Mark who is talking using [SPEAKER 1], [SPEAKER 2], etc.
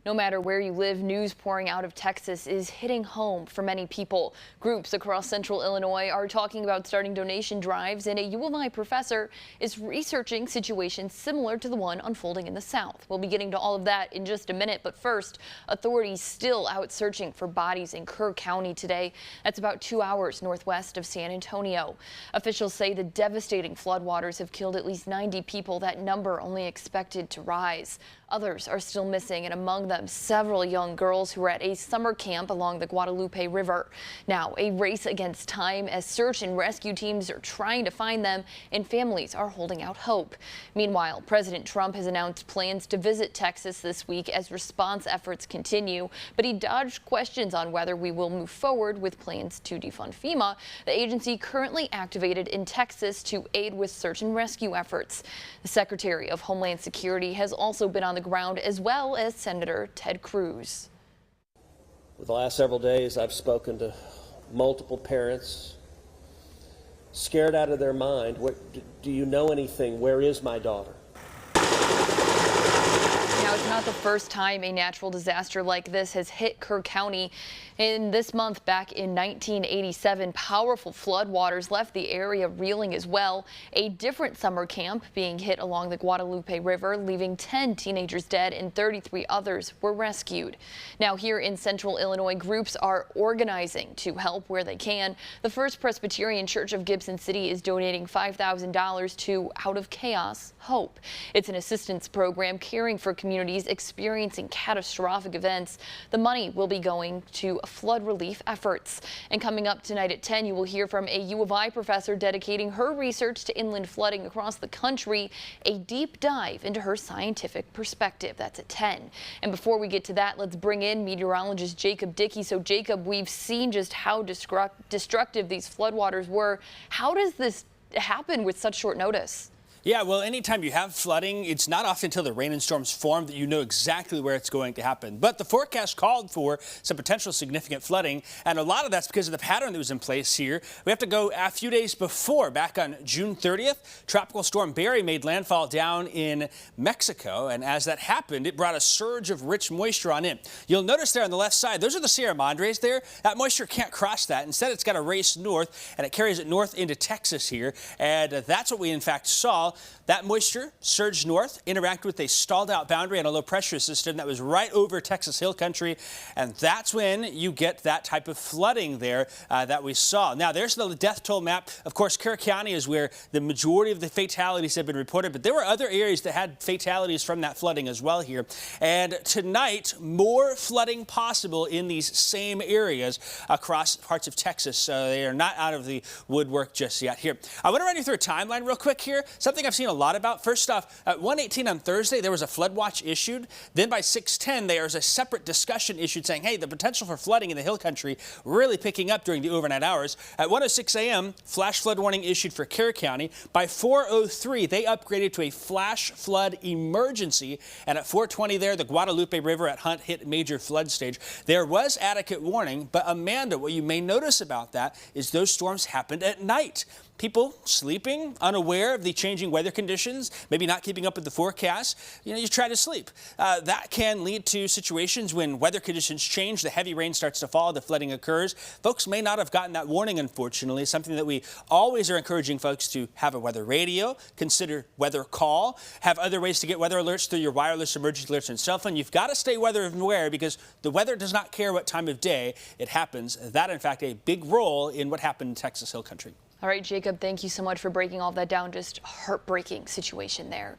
[SPEAKER 1] No matter where you live, news pouring out of Texas is hitting home for many people. Groups across central Illinois are talking about starting donation drives, and a U of I professor is researching situations similar to the one unfolding in the South. We'll be getting to all of that in just a minute, but first, authorities still out searching for bodies in Kerr County today. That's about 2 hours northwest of San Antonio. Officials say the devastating floodwaters have killed at least 90 people. That number only expected to rise. Others are still missing, and among them several young girls who were at a summer camp along the Guadalupe River. Now a race against time as search and rescue teams are trying to find them, and families are holding out hope. Meanwhile, President Trump has announced plans to visit Texas this week as response efforts continue, but he dodged questions on whether we will move forward with plans to defund FEMA, the agency currently activated in Texas to aid with search and rescue efforts. The Secretary of Homeland Security has also been on the ground, as well as Senator Ted Cruz.
[SPEAKER 2] For the last several days, I've spoken to multiple parents, scared out of their mind. Do you know anything? Where is my daughter?
[SPEAKER 1] Now, it's not the first time a natural disaster like this has hit Kerr County. In this month, back in 1987, powerful floodwaters left the area reeling as well. A different summer camp being hit along the Guadalupe River, leaving 10 teenagers dead and 33 others were rescued. Now, here in central Illinois, groups are organizing to help where they can. The First Presbyterian Church of Gibson City is donating $5,000 to Out of Chaos Hope. It's an assistance program caring for communities experiencing catastrophic events. The money will be going to flood relief efforts. And coming up tonight at 10, you will hear from a U of I professor dedicating her research to inland flooding across the country, a deep dive into her scientific perspective. That's at 10. And before we get to that, let's bring in meteorologist Jacob Dickey. So Jacob, we've seen just how destructive these floodwaters were. How does this happen with such short notice?
[SPEAKER 3] Yeah, well, anytime you have flooding, it's not often until the rain and storms form that you know exactly where it's going to happen. But the forecast called for some potential significant flooding, and a lot of that's because of the pattern that was in place here. We have to go a few days before. Back on June 30th, Tropical Storm Barry made landfall down in Mexico, and as that happened, it brought a surge of rich moisture on in. You'll notice there on the left side, those are the Sierra Madres there. That moisture can't cross that. Instead, it's got to race north, and it carries it north into Texas here, and that's what we in fact saw. That moisture surged north, interacted with a stalled out boundary and a low pressure system that was right over Texas Hill Country. And that's when you get that type of flooding there that we saw. Now, there's the death toll map. Of course, Kerr County is where the majority of the fatalities have been reported, but there were other areas that had fatalities from that flooding as well here. And tonight, more flooding possible in these same areas across parts of Texas. So they are not out of the woodwork just yet here. I want to run you through a timeline real quick here. Something I've seen a lot about. First off, at 1:18 on Thursday, there was a flood watch issued. Then by 6:10, there's a separate discussion issued saying, hey, the potential for flooding in the hill country really picking up during the overnight hours. At 1:06 a.m., flash flood warning issued for Kerr County. By 4:03, they upgraded to a flash flood emergency. And at 4:20 there, the Guadalupe River at Hunt hit major flood stage. There was adequate warning, but Amanda, what you may notice about that is those storms happened at night. People sleeping, unaware of the changing weather conditions, maybe not keeping up with the forecast. You try to sleep. That can lead to situations when weather conditions change, the heavy rain starts to fall, the flooding occurs. Folks may not have gotten that warning, unfortunately. Something that we always are encouraging folks to have a weather radio, consider weather call, have other ways to get weather alerts through your wireless emergency alerts and cell phone. You've got to stay weather aware because the weather does not care what time of day it happens. That, in fact, a big role in what happened in Texas Hill Country.
[SPEAKER 1] All right, Jacob, thank you so much for breaking all that down. Just heartbreaking situation there.